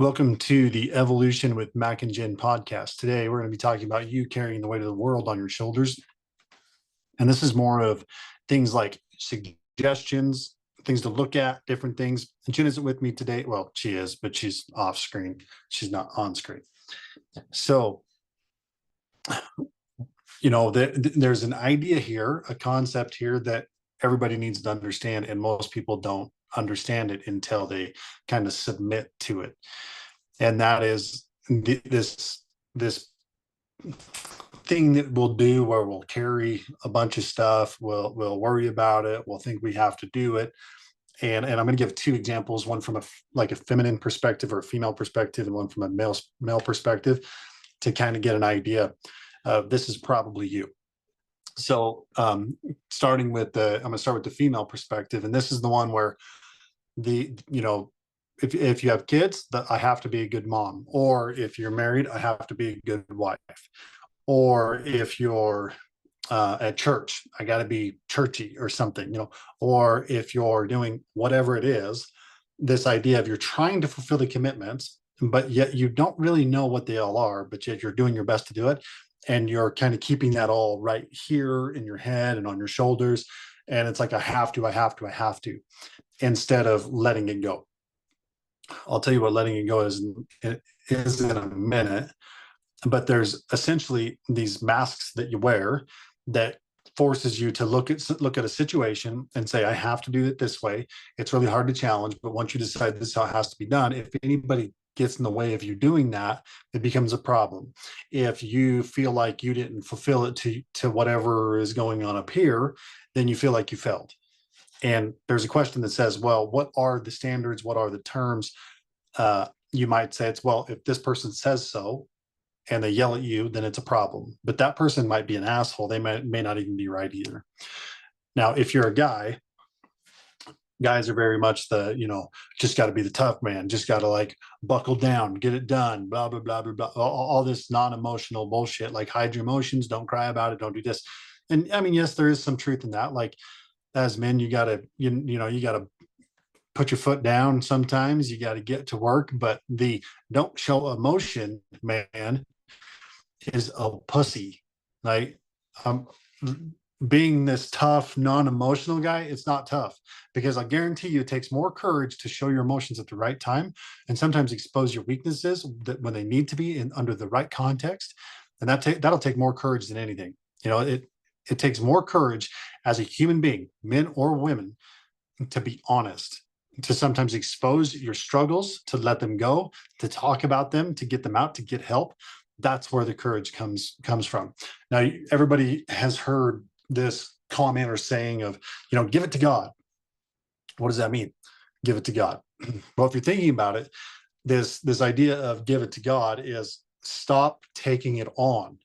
Welcome to the Evolution with Mac and Jen podcast. Today, we're going to be talking about you carrying the weight of the world on your shoulders. And this is more of things like suggestions, things to look at, different things. And Jen isn't with me today. Well, she is, but she's off screen. She's not on screen. So, there's an idea here, a concept here that everybody needs to understand. And most people don't understand it until they kind of submit to it. And that is this thing that we'll do where we'll carry a bunch of stuff, we'll worry about it, we'll think we have to do it. And I'm going to give two examples, one from a feminine perspective or a female perspective, and one from a male perspective, to kind of get an idea of this is probably you. So starting with I'm going to start with the female perspective, and this is the one where if you have kids, I have to be a good mom, or if you're married, I have to be a good wife, or if you're at church, I got to be churchy or something, or if you're doing whatever it is, this idea of you're trying to fulfill the commitments, but yet you don't really know what they all are, but yet you're doing your best to do it. And you're kind of keeping that all right here in your head and on your shoulders. And it's like, I have to, instead of letting it go. I'll tell you what letting it go is in a minute. But there's essentially these masks that you wear that forces you to look at a situation and say, I have to do it this way. It's really hard to challenge, but once you decide this is how it has to be done, if anybody gets in the way of you doing that, it becomes a problem. If you feel like you didn't fulfill it to whatever is going on up here, then you feel like you failed. And there's a question that says, well, what are the standards? What are the terms? You might say it's, well, if this person says so and they yell at you, then it's a problem. But that person might be an asshole. They may not even be right either. Now, if you're a guy, guys are very much just got to be the tough man, just got to like buckle down, get it done, blah, blah, blah, blah, blah. All this non-emotional bullshit, like hide your emotions, don't cry about it, don't do this. And I mean, yes, there is some truth in that. Like as men, you gotta put your foot down. Sometimes you got to get to work, but the don't show emotion man is a pussy. Like being this tough, non-emotional guy, it's not tough, because I guarantee you it takes more courage to show your emotions at the right time and sometimes expose your weaknesses that when they need to be under the right context. And that'll take more courage than anything. It takes more courage as a human being, men or women, to be honest, to sometimes expose your struggles, to let them go, to talk about them, to get them out, to get help. That's where the courage comes from. Now, everybody has heard this comment or saying of, give it to God. What does that mean? Give it to God. Well, if you're thinking about it, this idea of give it to God is stop taking it on,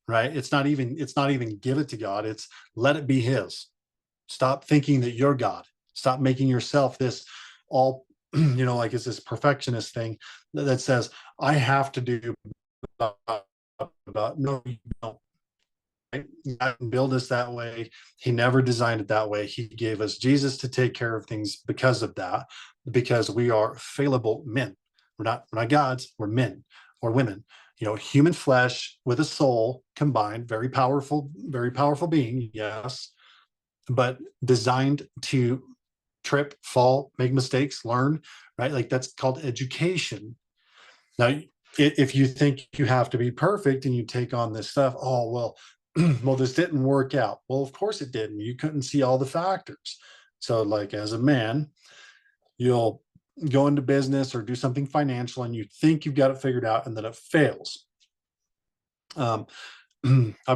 right? It's not even give it to God. It's let it be his. Stop thinking that you're God. Stop making yourself this all, like it's this perfectionist thing that says, I have to do no, you don't. Right? God didn't build us that way. He never designed it that way. He gave us Jesus to take care of things because of that, because we are fallible men. We're not gods, we're men or women. Human flesh with a soul combined, very powerful being, yes, but designed to trip, fall, make mistakes, learn, right? Like that's called education. Now, if you think you have to be perfect and you take on this stuff, oh, well, this didn't work out. Well, of course it didn't. You couldn't see all the factors. So like as a man, you'll go into business or do something financial and you think you've got it figured out and then it fails. I've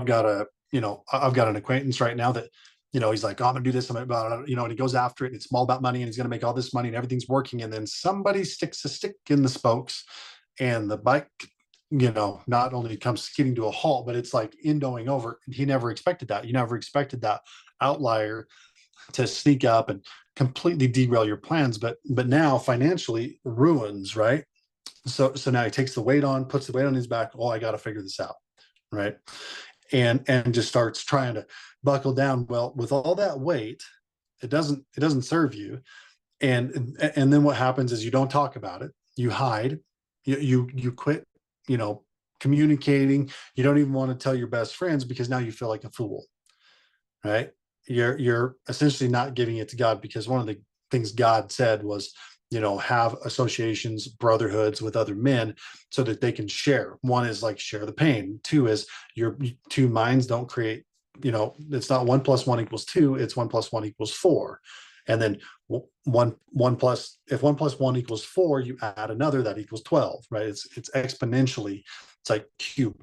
got an acquaintance right now that, he's like, oh, I'm gonna do this, I'm about it, and he goes after it, and it's all about money, and he's gonna make all this money, and everything's working, and then somebody sticks a stick in the spokes, and the bike, not only comes skidding to a halt, but it's like endoing over. He never expected that. You never expected that outlier to sneak up and completely derail your plans, but now financially ruins, right? So now he takes the weight on, puts the weight on his back. Oh, I got to figure this out, right? And just starts trying to buckle down. Well, with all that weight, it doesn't serve you. And then what happens is you don't talk about it. you hide, you quit, you know, communicating. You don't even want to tell your best friends because now you feel like a fool, right? You're essentially not giving it to God, because one of the things God said was, you know, have associations, brotherhoods with other men so that they can share. One is like share the pain. Two is your two minds don't create, you know, it's not 1 + 1 = 2, it's 1 + 1 = 4. And then one plus, if 1 + 1 = 4, you add another that equals 12, right? It's exponentially, it's like cubed.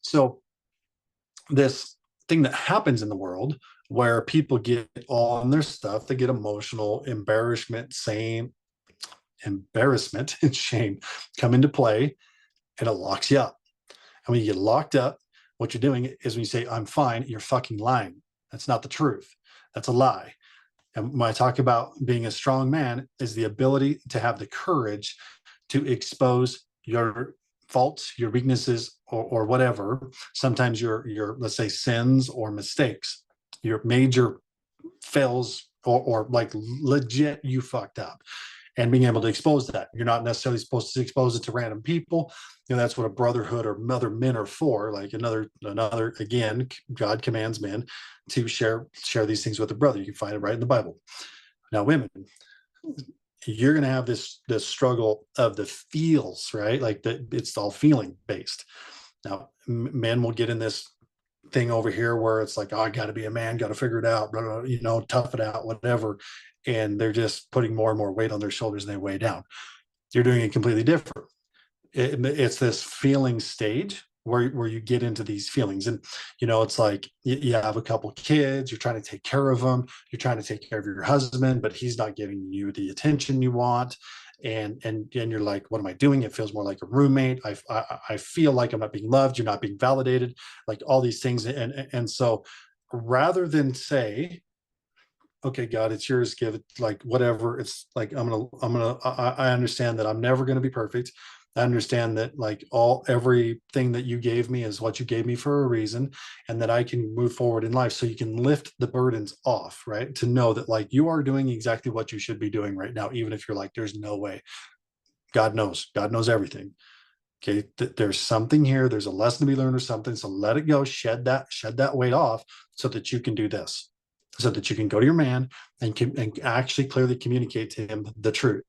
So this thing that happens in the world where people get all on their stuff, they get emotional, embarrassment and shame come into play, and it locks you up. And when you get locked up, what you're doing is when you say, I'm fine, you're fucking lying. That's not the truth. That's a lie. And when I talk about being a strong man, is the ability to have the courage to expose your faults, your weaknesses, or whatever. Sometimes your let's say sins or mistakes, your major fails, or like legit you fucked up, and being able to expose that. You're not necessarily supposed to expose it to random people. You know, that's what a brotherhood or other men are for. Like another again, God commands men to share these things with a brother. You can find it right in the Bible. Now, women, you're going to have this struggle of the feels, right? Like it's all feeling based. Now, men will get in this thing over here where it's like, oh, I got to be a man, got to figure it out, blah, blah, you know, tough it out, whatever. And they're just putting more and more weight on their shoulders and they weigh down. You're doing it completely different. It's this feeling stage where you get into these feelings. And, you know, it's like you have a couple kids, you're trying to take care of them, you're trying to take care of your husband, but he's not giving you the attention you want. And you're like, what am I doing? It feels more like a roommate. I feel like I'm not being loved. You're not being validated, like all these things. And so rather than say, okay, God, it's yours, give it, like whatever. It's like, I understand that I'm never going to be perfect. I understand that like everything that you gave me is what you gave me for a reason, and that I can move forward in life. So you can lift the burdens off, right? To know that like you are doing exactly what you should be doing right now, even if you're like, there's no way. God knows everything. Okay. There's something here. There's a lesson to be learned or something. So let it go, shed that weight off so that you can do this, so that you can go to your man and actually clearly communicate to him the truth.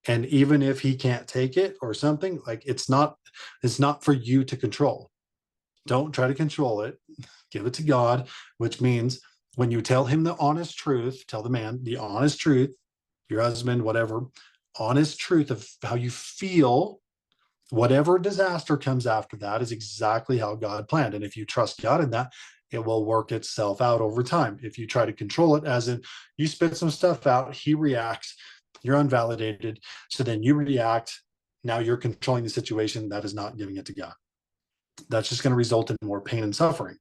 And even if he can't take it or something, like it's not for you to control. Don't try to control it. Give it to God, which means when you tell him the honest truth, tell the man the honest truth, your husband, whatever, honest truth of how you feel. Whatever disaster comes after that is exactly how God planned. And if you trust God in that, it will work itself out over time. If you try to control it, as in you spit some stuff out, he reacts, you're unvalidated. So then you react. Now you're controlling the situation. That is not giving it to God. That's just going to result in more pain and suffering.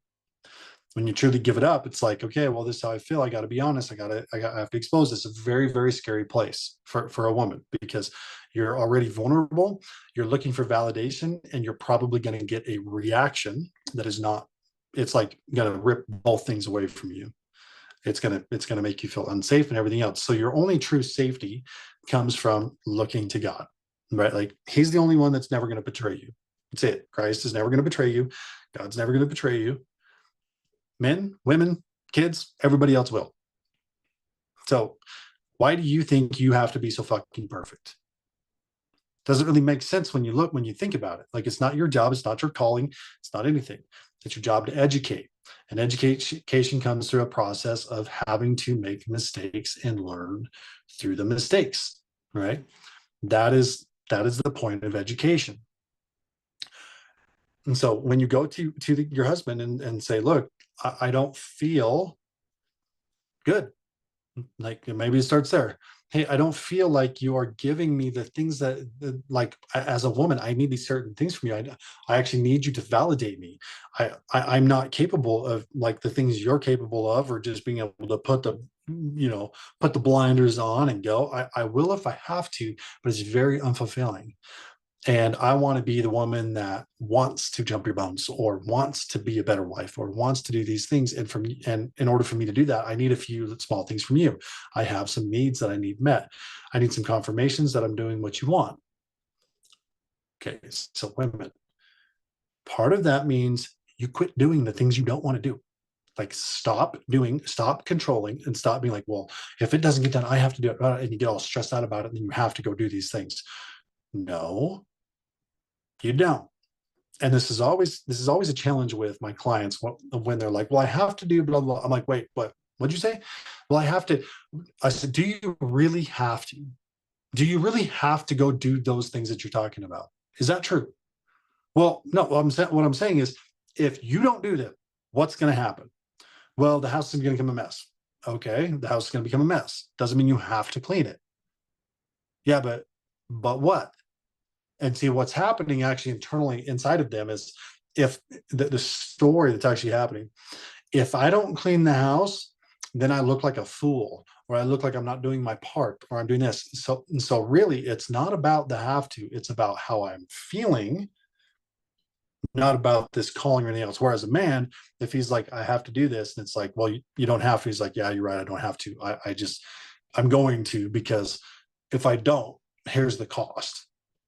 When you truly give it up, it's like, okay, well, this is how I feel. I got to be honest. I have to expose this. It's a very, very scary place for a woman, because you're already vulnerable. You're looking for validation, and you're probably going to get a reaction that is not, it's like going to rip both things away from you. It's going to make you feel unsafe and everything else. So your only true safety comes from looking to God, right? Like he's the only one that's never going to betray you. That's it. Christ is never going to betray you. God's never going to betray you. Men, women, kids, everybody else will. So why do you think you have to be so fucking perfect? Doesn't really make sense when you think about it. Like it's not your job, it's not your calling, it's not anything. It's your job to educate. And education comes through a process of having to make mistakes and learn through the mistakes, right? That is the point of education. And so when you go to your husband and say, look, I don't feel good. Like maybe it starts there. Hey, I don't feel like you are giving me the things that like as a woman, I need these certain things from you. I actually need you to validate me. I'm not capable of like the things you're capable of, or just being able to put the blinders on and go. I will if I have to, but it's very unfulfilling. And I want to be the woman that wants to jump your bones or wants to be a better wife or wants to do these things. And in order for me to do that, I need a few small things from you. I have some needs that I need met. I need some confirmations that I'm doing what you want. Okay, so women, part of that means you quit doing the things you don't want to do. Like stop controlling, and stop being like, well, if it doesn't get done, I have to do it. And you get all stressed out about it, and then you have to go do these things. No, you don't. And this is always a challenge with my clients when they're like, well, I have to do blah, blah. I'm like, wait, what'd you say? Well, I have to. I said, do you really have to? Do you really have to go do those things that you're talking about? Is that true? Well, no, what I'm saying is, if you don't do that, what's going to happen? Well, the house is going to become a mess. Okay, the house is going to become a mess. Doesn't mean you have to clean it. Yeah, but what? And see, what's happening actually internally inside of them is, if the story that's actually happening, if I don't clean the house, then I look like a fool, or I look like I'm not doing my part, or I'm doing this. So really, it's not about the have to. It's about how I'm feeling, not about this calling or anything else. Whereas a man, if he's like, I have to do this, and it's like, well, you don't have to. He's like, yeah, you're right. I don't have to. I'm going to, because if I don't, here's the cost.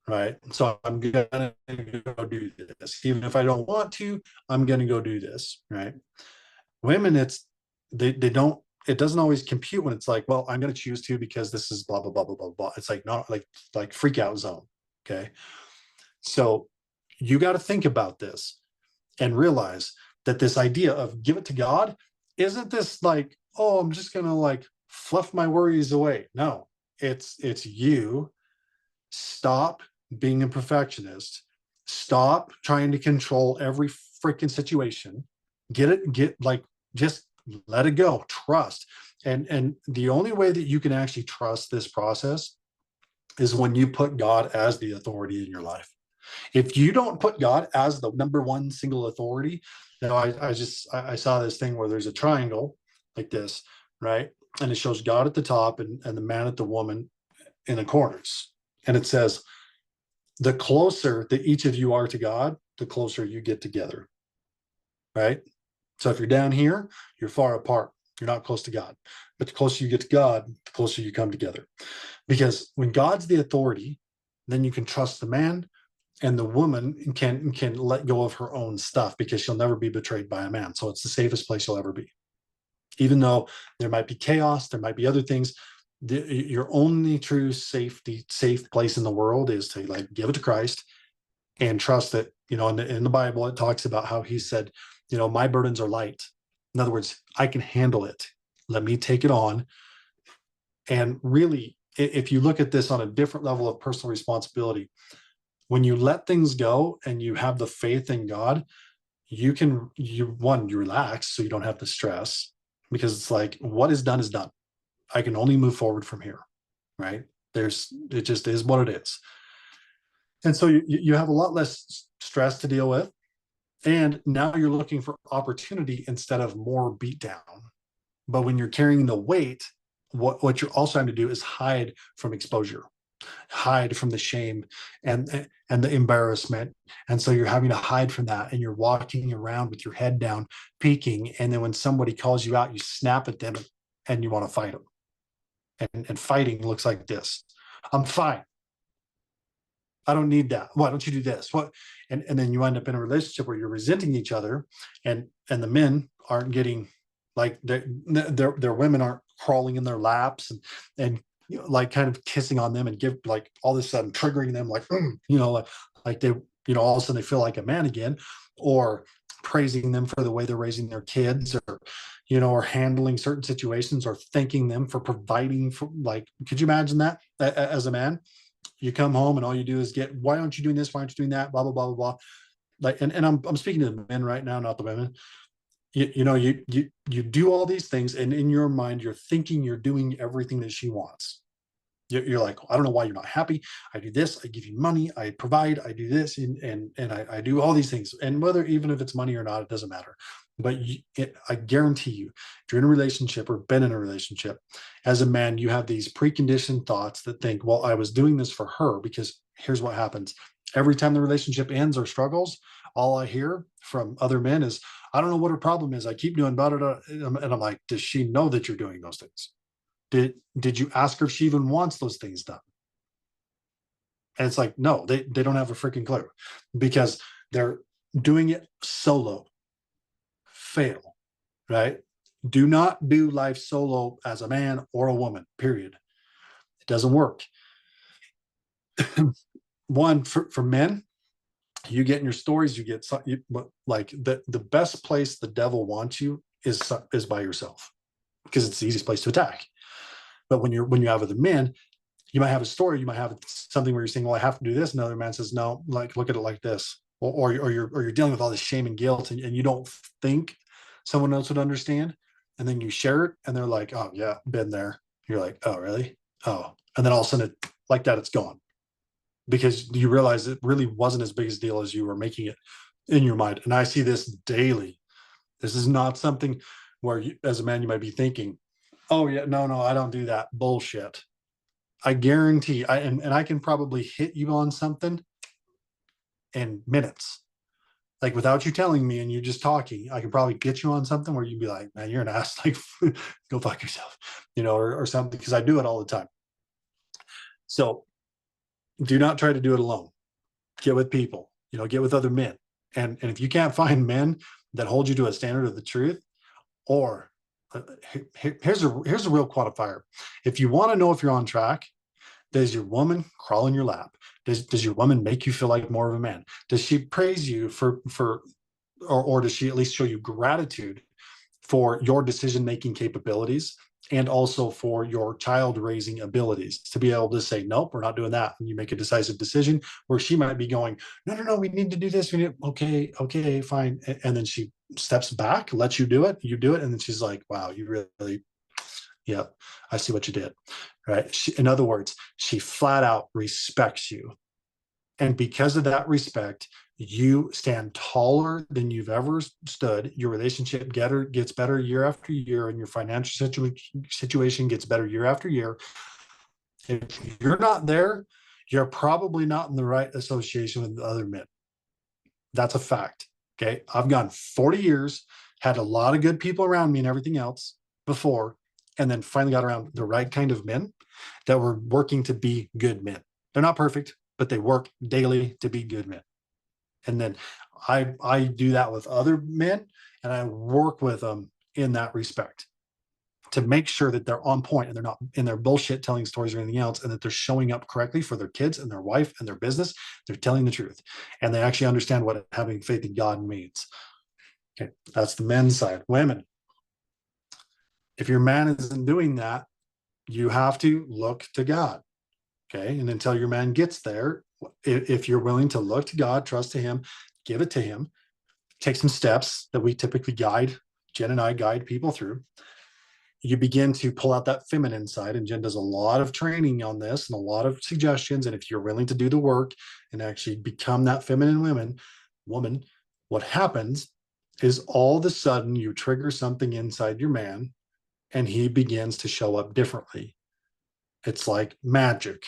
Right. So I'm going to go do this. Even if I don't want to, I'm going to go do this. Right. Women, they don't, it doesn't always compute when it's like, well, I'm going to choose to because this is blah, blah, blah, blah, blah, blah. It's like, not like freak out zone. Okay. So you got to think about this and realize that this idea of give it to God isn't this like, oh, I'm just going to like fluff my worries away. No, it's you. Stop being a perfectionist. Stop trying to control every freaking situation. Get like, just let it go. Trust. And the only way that you can actually trust this process is when you put God as the authority in your life. If you don't put God as the number one single authority, I saw this thing where there's a triangle like this, right? And it shows God at the top and the man at the woman in the corners. And it says, the closer that each of you are to God, the closer you get together, right? So if you're down here, you're far apart. You're not close to God. But the closer you get to God, the closer you come together. Because when God's the authority, then you can trust the man, and the woman can let go of her own stuff, because she'll never be betrayed by a man. So it's the safest place you'll ever be. Even though there might be chaos, there might be other things, your only true safe place in the world is to like give it to Christ and trust that, in the Bible, it talks about how he said, my burdens are light. In other words, I can handle it. Let me take it on. And really, if you look at this on a different level of personal responsibility, when you let things go and you have the faith in God, you relax, so you don't have to stress, because it's like, what is done is done. I can only move forward from here, right? It just is what it is. And so you have a lot less stress to deal with. And now you're looking for opportunity instead of more beat down. But when you're carrying the weight, what you're also having to do is hide from exposure, hide from the shame and the embarrassment. And so you're having to hide from that, and you're walking around with your head down, peeking. And then when somebody calls you out, you snap at them and you want to fight them. And fighting looks like this. I'm fine. I don't need that. Why don't you do this? What? And then you end up in a relationship where you're resenting each other, and the men aren't getting, like, their women aren't crawling in their laps and like kind of kissing on them and give, like, all of a sudden triggering them, like, like they, all of a sudden they feel like a man again, or praising them for the way they're raising their kids, or handling certain situations, or thanking them for providing for, like, could you imagine that as a man? You come home and all you do is get, why aren't you doing this? Why aren't you doing that? Blah, blah, blah, blah, blah. Like, and I'm speaking to the men right now, not the women. You do all these things, and in your mind, you're thinking you're doing everything that she wants. You're like, I don't know why you're not happy. I do this, I give you money, I provide, I do this, and I do all these things. And whether, even if it's money or not, it doesn't matter. But I guarantee you, if you're in a relationship or been in a relationship, as a man, you have these preconditioned thoughts that think, well, I was doing this for her, because here's what happens. Every time the relationship ends or struggles, all I hear from other men is, I don't know what her problem is. I keep doing blah, blah, blah. And I'm like, does she know that you're doing those things? Did you ask her if she even wants those things done? And it's like, no, they don't have a freaking clue, because they're doing it solo. Fail, right? Do not do life solo as a man or a woman, period. It doesn't work. One, for men, you get in your stories, you get like the best place the devil wants you is by yourself, because it's the easiest place to attack. But when you have other men, you might have a story, you might have something where you're saying, well, I have to do this. Another man says, no, like, look at it like this. Or you're dealing with all this shame and guilt, and you don't think someone else would understand. And then you share it and they're like, oh yeah, been there. You're like, oh really? Oh. And then all of a sudden like that, it's gone, because you realize it really wasn't as big a deal as you were making it in your mind. And I see this daily. This is not something where you, as a man, you might be thinking, oh yeah, no, I don't do that. Bullshit. I guarantee, and I can probably hit you on something in minutes. Like, without you telling me and you just talking, I can probably get you on something where you'd be like, man, you're an ass. Like, go fuck yourself, or something, because I do it all the time. So do not try to do it alone. Get with people, get with other men. And if you can't find men that hold you to a standard of the truth, or here's a real quantifier. If you want to know if you're on track, does your woman crawl in your lap? Does your woman make you feel like more of a man? Does she praise you or does she at least show you gratitude for your decision-making capabilities, and also for your child raising abilities, to be able to say, nope, we're not doing that. And you make a decisive decision, where she might be going, no, we need to do this. Okay, fine. And then she steps back, lets you do it. You do it. And then she's like, wow, you really, yeah, I see what you did. Right. In other words, she flat out respects you. And because of that respect, you stand taller than you've ever stood. Your relationship gets better year after year, and your financial situation gets better year after year. If you're not there, you're probably not in the right association with other men. That's a fact. Okay. I've gone 40 years, had a lot of good people around me and everything else before, and then finally got around the right kind of men that were working to be good men. They're not perfect, but they work daily to be good men. And then I do that with other men, and I work with them in that respect, to make sure that they're on point and they're not in their bullshit telling stories or anything else, and that they're showing up correctly for their kids and their wife and their business. They're telling the truth, and they actually understand what having faith in God means. Okay, that's the men's side. Women, if your man isn't doing that, you have to look to God. Okay. And until your man gets there, if you're willing to look to God, trust to him, give it to him, take some steps that we typically Jen and I guide people through. You begin to pull out that feminine side, and Jen does a lot of training on this and a lot of suggestions. And if you're willing to do the work and actually become that feminine woman, what happens is all of a sudden you trigger something inside your man, and he begins to show up differently. It's like magic.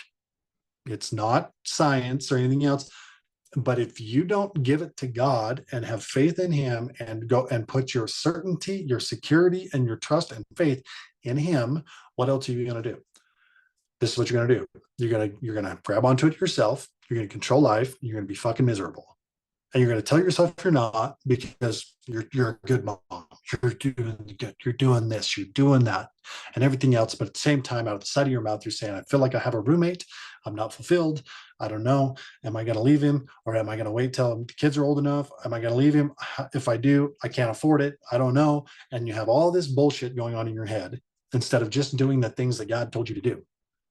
It's not science or anything else. But if you don't give it to God and have faith in him, and go and put your certainty, your security, and your trust and faith in him, what else are you going to do? This is what you're going to do. You're going to grab onto it yourself. You're going to control life. You're going to be fucking miserable. And you're going to tell yourself you're not, because you're a good mom. You're doing good. You're doing this. You're doing that, and everything else. But at the same time, out of the side of your mouth, you're saying, I feel like I have a roommate. I'm not fulfilled. I don't know. Am I going to leave him, or am I going to wait till the kids are old enough? Am I going to leave him? If I do, I can't afford it. I don't know. And you have all this bullshit going on in your head, instead of just doing the things that God told you to do.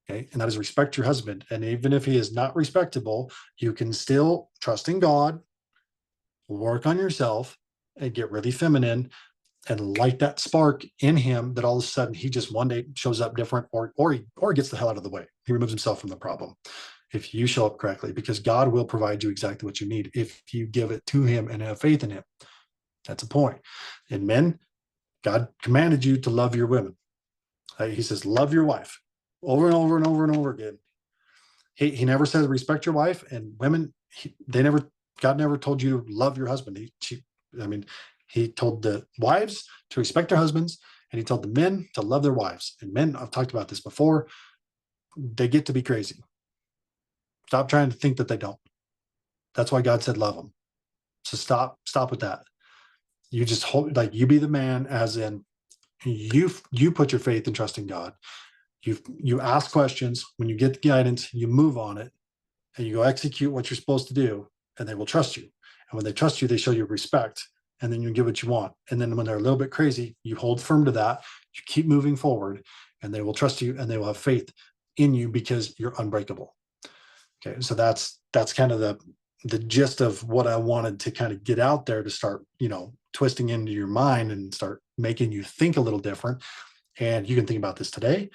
Okay. And that is respect your husband. And even if he is not respectable, you can still trust in God, work on yourself, and get really feminine, and light that spark in him, that all of a sudden he just one day shows up different, or he gets the hell out of the way. He removes himself from the problem. If you show up correctly, because God will provide you exactly what you need if you give it to him and have faith in him. That's a point. And men, God commanded you to love your women. He says, love your wife, over and over and over and over again. He never says respect your wife, and women, God never told you to love your husband. I mean, he told the wives to respect their husbands, and he told the men to love their wives. And men, I've talked about this before, they get to be crazy. Stop trying to think that they don't. That's why God said love them. So stop with that. You just hold, like, you be the man, as in you put your faith and trust in God. You ask questions. When you get the guidance, you move on it, and you go execute what you're supposed to do, and they will trust you. And when they trust you, they show you respect, and then you get what you want. And then when they're a little bit crazy, you hold firm to that. You keep moving forward, and they will trust you, and they will have faith in you because you're unbreakable. Okay, so that's kind of the gist of what I wanted to kind of get out there, to start, twisting into your mind and start making you think a little different. And you can think about this today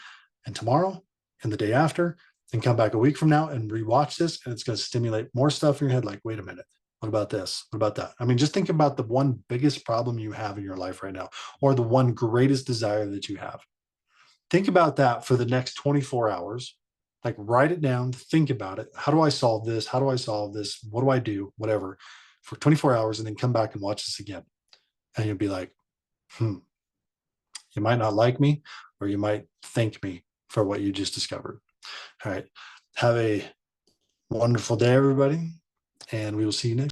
and tomorrow and the day after, and come back a week from now and rewatch this, and it's going to stimulate more stuff in your head. Like, wait a minute, what about this? What about that? I mean, just think about the one biggest problem you have in your life right now, or the one greatest desire that you have. Think about that for the next 24 hours. Like, write it down, think about it. How do I solve this? How do I solve this? What do I do? Whatever, for 24 hours, and then come back and watch this again. And you'll be like, you might not like me, or you might thank me for what you just discovered. All right. Have a wonderful day, everybody. And we will see you next.